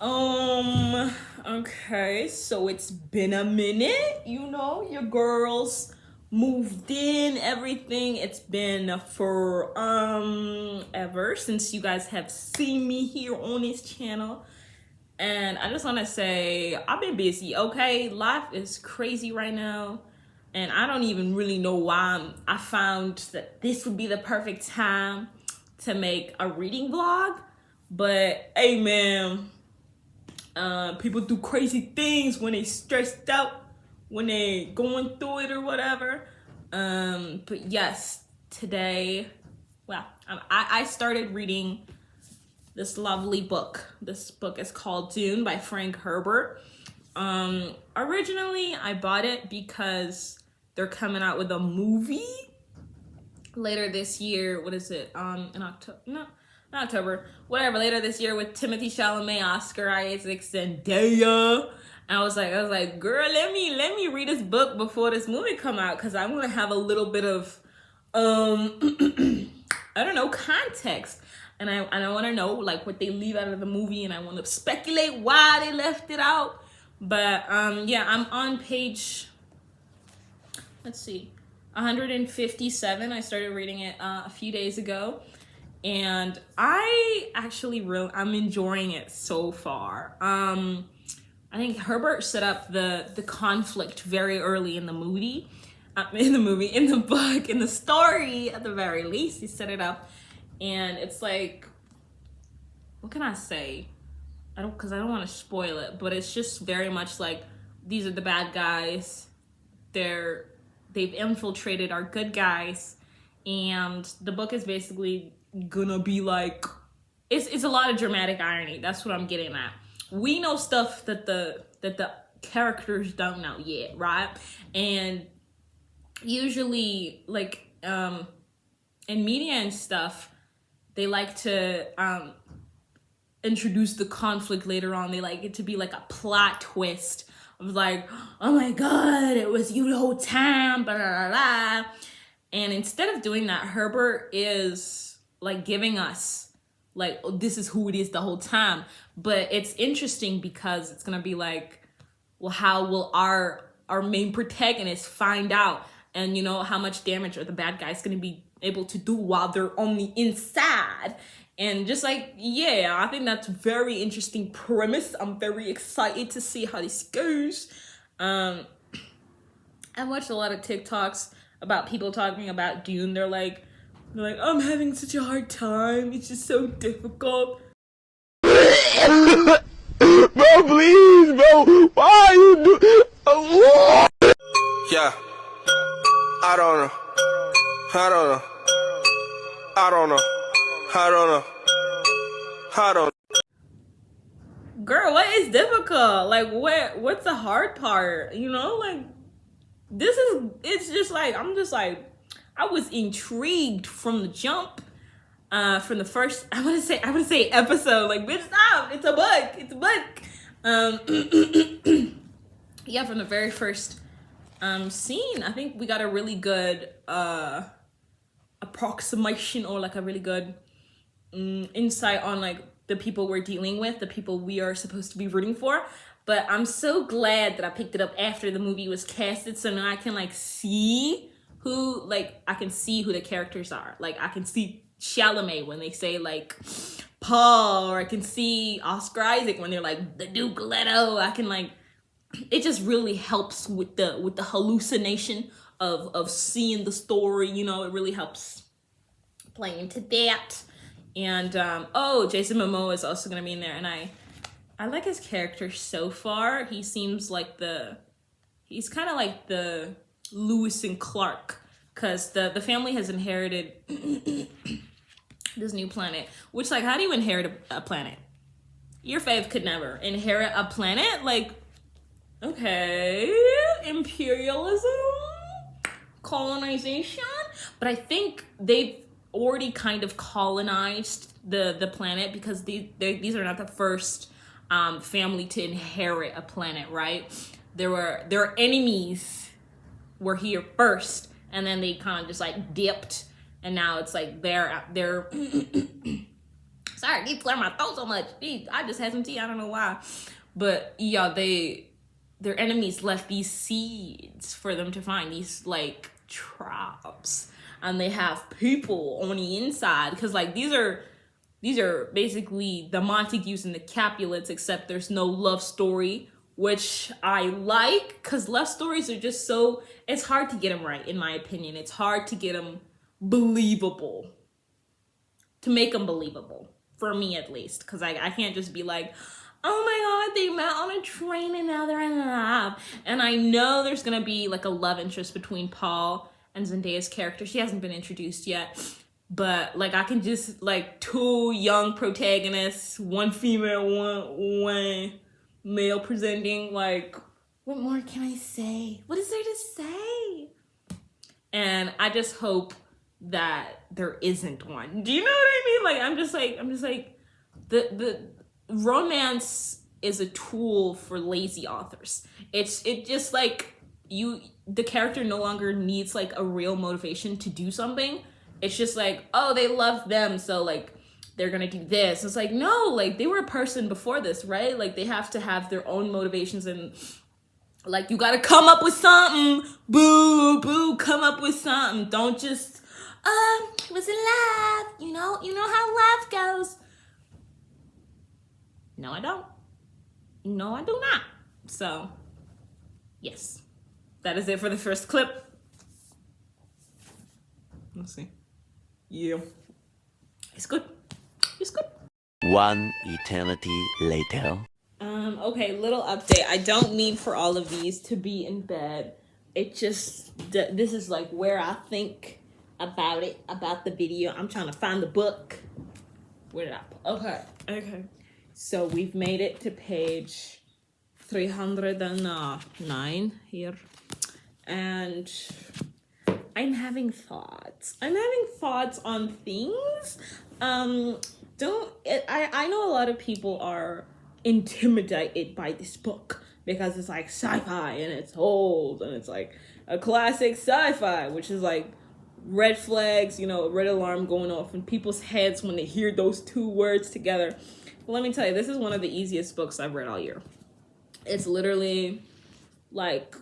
Um, okay, so it's been a minute, your girls moved in, everything. It's been for ever since you guys have seen me here on this channel. And I just want to say I've been busy, okay? Life is crazy right now. And I don't even really know why I found that this would be the perfect time to make a reading vlog. But hey, man, people do crazy things when they stressed out, when they going through it or whatever. But yes, today, well, I started reading this lovely book. This book is called Dune by Frank Herbert. Originally, I bought it because they're coming out with a movie later this year. What is it? In October? No, not October. Whatever. Later this year with Timothee Chalamet, Oscar Isaac, Zendaya. And I was like, girl, let me read this book before this movie come out, because I want to have a little bit of I don't know, context. And I want to know like what they leave out of the movie, and I want to speculate why they left it out. But yeah, I'm on page, let's see, 157. I started reading it a few days ago, and I'm enjoying it so far. I think Herbert set up the conflict very early in the movie. In the book, in the story, at the very least, he set it up. And it's like, what can I say? Because I don't want to spoil it, but it's just very much like, these are the bad guys. They've infiltrated our good guys. And the book is basically gonna be like, it's a lot of dramatic irony. That's what I'm getting at. We know stuff that the characters don't know yet, right? And usually, like, in media and stuff, they like to introduce the conflict later on. They like it to be like a plot twist of like, oh my god, it was you the whole time, blah, blah, blah. And instead of doing that, Herbert is like giving us like, oh, this is who it is the whole time. But it's interesting because it's gonna be like, well, how will our main protagonist find out? And how much damage are the bad guys gonna be able to do while they're on the inside? And just like, yeah, I think that's a very interesting premise. I'm very excited to see how this goes. I watched a lot of TikToks about people talking about Dune. They're like, I'm having such a hard time. It's just so difficult. Bro, please, bro. Why you do? Yeah. I don't know. I don't know. I don't know. I don't know. I don't know. Girl, what is difficult? Like, what's the hard part? Like, it's just like, I was intrigued from the jump, from the first, I want to say episode. Like, bitch, stop. It's a book. Yeah, from the very first scene, I think we got a really good approximation, or like a really good insight on like the people we're dealing with, the people we are supposed to be rooting for. But I'm so glad that I picked it up after the movie was casted, so now I can like see who the characters are. Like, I can see Chalamet when they say like Paul, or I can see Oscar Isaac when they're like the Duke Leto. I can like, it just really helps with the hallucination of seeing the story. It really helps playing into that. And Jason Momoa is also gonna be in there, and I like his character so far. He seems like he's kind of like the Lewis and Clark, because the family has inherited this new planet. Which, like, how do you inherit a planet? Your fave could never inherit a planet. Like, okay, imperialism, colonization. But I think they've already kind of colonized the planet, because these are not the first family to inherit a planet, right? Their enemies were here first, and then they kind of just like dipped, and now it's like they're sorry, Sorry, these clear my throat so much. I just had some tea. I don't know why. But yeah, their enemies left these seeds for them to find, these like traps, and they have people on the inside, because like these are basically the Montagues and the Capulets, except there's no love story, which I like, because love stories are just so, it's hard to get them right, in my opinion. It's hard to get them believable, to make them believable, for me at least, because I can't just be like, oh my god, they met on a train and now they're in love. And I know there's gonna be like a love interest between Paul and Zendaya's character. She hasn't been introduced yet, but like I can just, like, two young protagonists, one female, one male presenting, like, what more can I say? What is there to say? And I just hope that there isn't one. Do you know what I mean? Like, I'm just like, the romance is a tool for lazy authors. It just like, the character no longer needs like a real motivation to do something. It's just like, oh, they love them, so like they're gonna do this. It's like, no, like they were a person before this, right? Like they have to have their own motivations, and like you gotta come up with something. Boo, come up with something. Don't just was in love. You know how love goes. No, I don't. No, I do not. So, yes. That is it for the first clip. Let's see. Yeah. It's good. It's good. One eternity later. Okay, little update. I don't mean for all of these to be in bed. It just, this is like where I think about it, about the video. I'm trying to find the book. Where did I put? Okay. So we've made it to page 309 here. And I'm having thoughts. I'm having thoughts on things. I know a lot of people are intimidated by this book because it's like sci-fi and it's old and it's like a classic sci-fi, which is like red flags, red alarm going off in people's heads when they hear those two words together. But let me tell you, this is one of the easiest books I've read all year. It's literally like,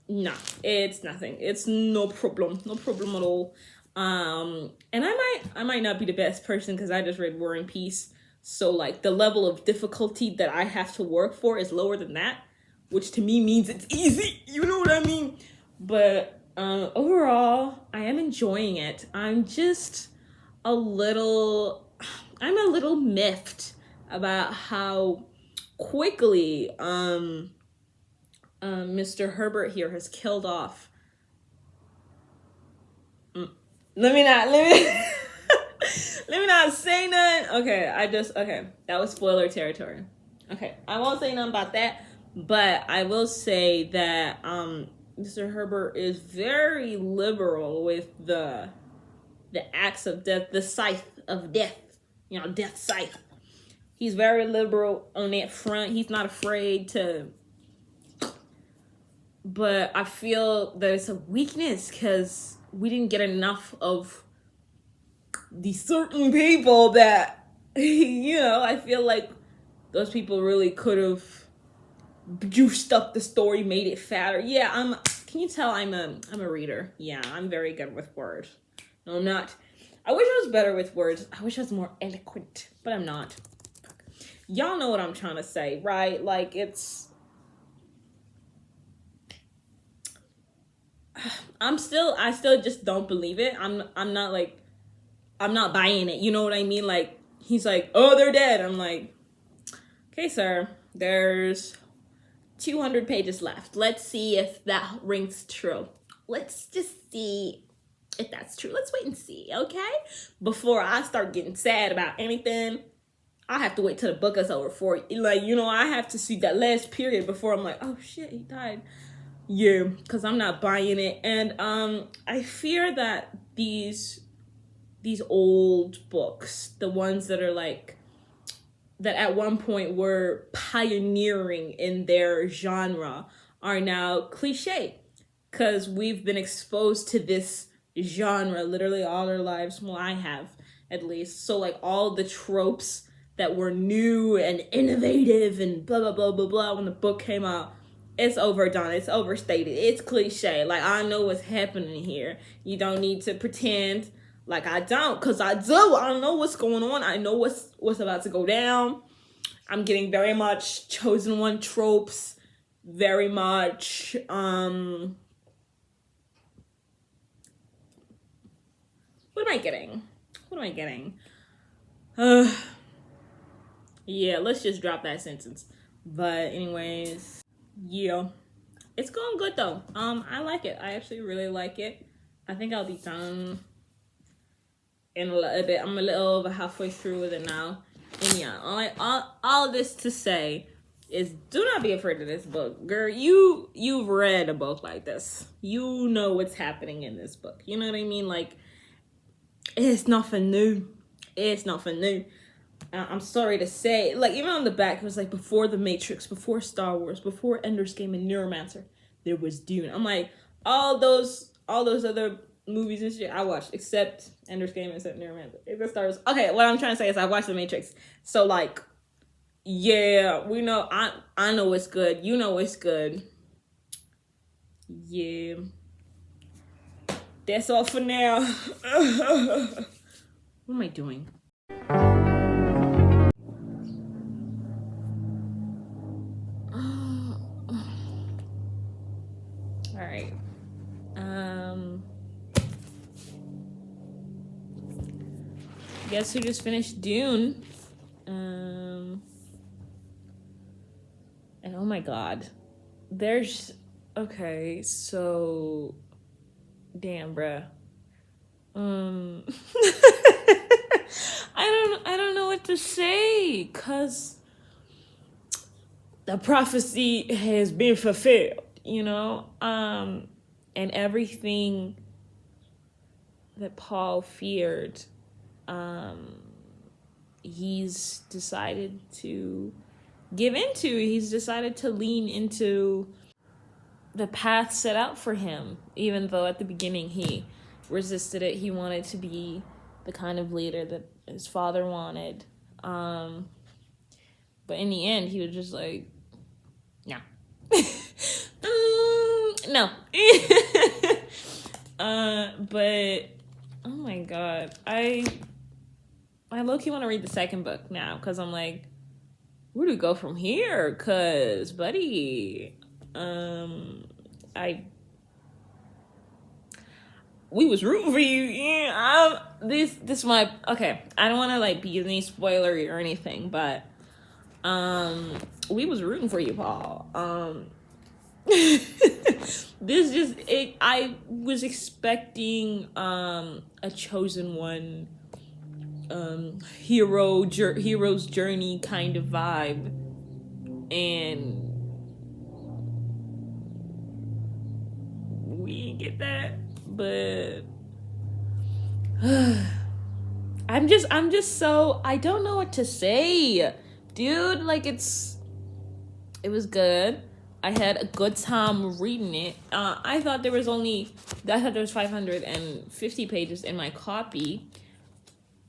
no, it's nothing. It's no problem at all. And I might not be the best person because I just read War and Peace. So like the level of difficulty that I have to work for is lower than that, which to me means it's easy. You know what I mean? But overall, I am enjoying it. I'm a little miffed about how quickly Mr. Herbert here has killed off. Let me not say nothing. Okay, that was spoiler territory. Okay, I won't say nothing about that, but I will say that Mr. Herbert is very liberal with the axe of death, the scythe of death, death scythe. He's very liberal on that front. He's not afraid to, but I feel that it's a weakness because we didn't get enough of these certain people that, I feel like those people really could have juiced up the story, made it fatter. Yeah, can you tell I'm a reader? Yeah, I'm very good with words. No, I'm not. I wish I was better with words. I wish I was more eloquent, but I'm not. Y'all know what I'm trying to say, right? Like I still just don't believe it. I'm not buying it. You know what I mean? Like, he's like, oh, they're dead. I'm like, okay, sir, there's 200 pages left. Let's see if that rings true. Let's just see if that's true. Let's wait and see, okay? Before I start getting sad about anything, I have to wait till the book is over for, like, I have to see that last period before I'm like, oh shit, he died. Yeah, because I'm not buying it. And I fear that these old books, the ones that are like, that at one point were pioneering in their genre, are now cliche. Because we've been exposed to this genre literally all our lives. Well, I have, at least. So like all the tropes that were new and innovative and blah blah blah blah blah when the book came out. It's overdone. It's overstated. It's cliche. Like, I know what's happening here. You don't need to pretend like I don't, because I do. I know what's going on. I know what's about to go down. I'm getting very much chosen one tropes. Very much, what am I getting? Yeah, let's just drop that sentence. But anyways, yeah, it's going good though. I like it. I actually really like it. I think I'll be done in a little bit. I'm a little over halfway through with it now. And yeah, all this to say is, do not be afraid of this book. Girl, you've read a book like this. You know what's happening in this book. You know what I mean? Like, it's nothing new. I'm sorry to say, like, even on the back, it was like, before The Matrix, before Star Wars, before Ender's Game and Neuromancer, there was Dune. I'm like, all those other movies and shit I watched, except Ender's Game, except Neuromancer, except Star Wars. Okay, what I'm trying to say is I watched The Matrix. So, like, yeah, we know, I know it's good. You know it's good. Yeah. That's all for now. What am I doing? All right. Guess who just finished Dune? And oh my god, okay, so damn, bruh. I don't know what to say, cause the prophecy has been fulfilled, you know, and everything that Paul feared, he's decided to give into. He's decided to lean into the path set out for him, even though at the beginning he resisted it. He wanted to be the kind of leader that his father wanted. But in the end, he was just like, no. No. But, oh my god. I low-key want to read the second book now, because I'm like, where do we go from here? Because, buddy, we was rooting for you. Yeah, this my, okay, I don't want to, like, be any spoilery or anything, but, we was rooting for you, Paul. I was expecting, a chosen one, hero's journey kind of vibe, and we didn't get that. But I'm just so, I don't know what to say, dude. Like, it was good. I had a good time reading it. I thought there was 550 pages in my copy.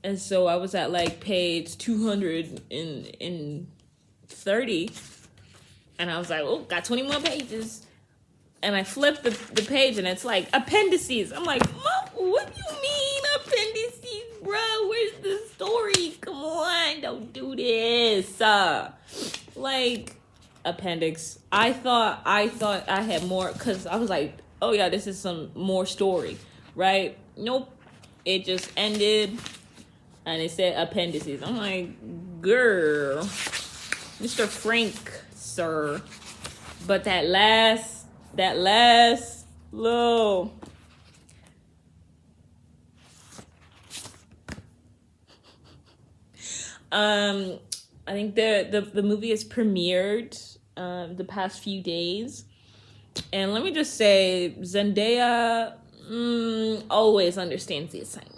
And so I was at like page 230. And I was like, oh, got 20 more pages. And I flipped the page and it's like appendices. I'm like, Mom, what do you mean appendices, bro? Where's the story? Come on, don't do this. Like, appendix. I thought I had more, because I was like, oh yeah, this is some more story, right? Nope. It just ended and it said appendices. I'm like, girl, Mr. Frank, sir. But that last little, I think the movie has premiered the past few days, and let me just say, Zendaya always understands the assignment.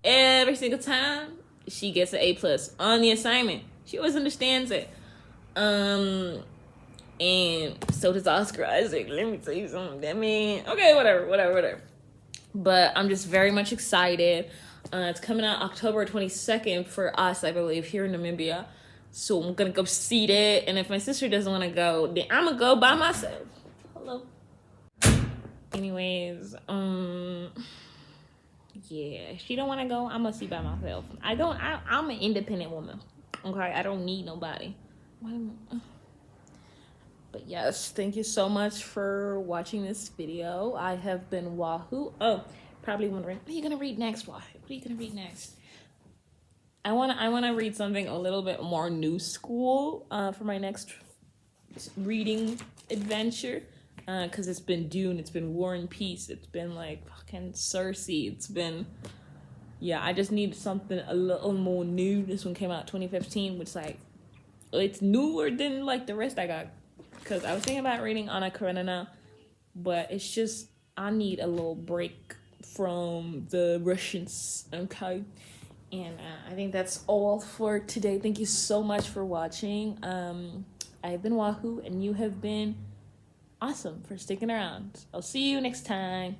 Every single time she gets an A+ on the assignment. She always understands it. And so does Oscar Isaac. Let me tell you something. That man, okay, whatever. But I'm just very much excited. It's coming out October 22nd for us, I believe, here in Namibia. So I'm gonna go see that. And if my sister doesn't want to go, then I'm gonna go by myself. Hello. Anyways, yeah, if she don't want to go, I'm gonna see by myself. I'm an independent woman. Okay, I don't need nobody. But yes, thank you so much for watching this video. I have been Wahoo. Oh, probably wondering, what are you gonna read next, Wahoo? What are you gonna read next? I wanna read something a little bit more new school for my next reading adventure. Because it's been Dune, it's been War and Peace, it's been like fucking Cersei, it's been, yeah, I just need something a little more new. This one came out 2015, which like, it's newer than like the rest I got. Because I was thinking about reading Anna Karenina, but it's just, I need a little break from the Russians, okay? And I think that's all for today. Thank you so much for watching. I've been Wahoo, and you have been awesome for sticking around. I'll see you next time.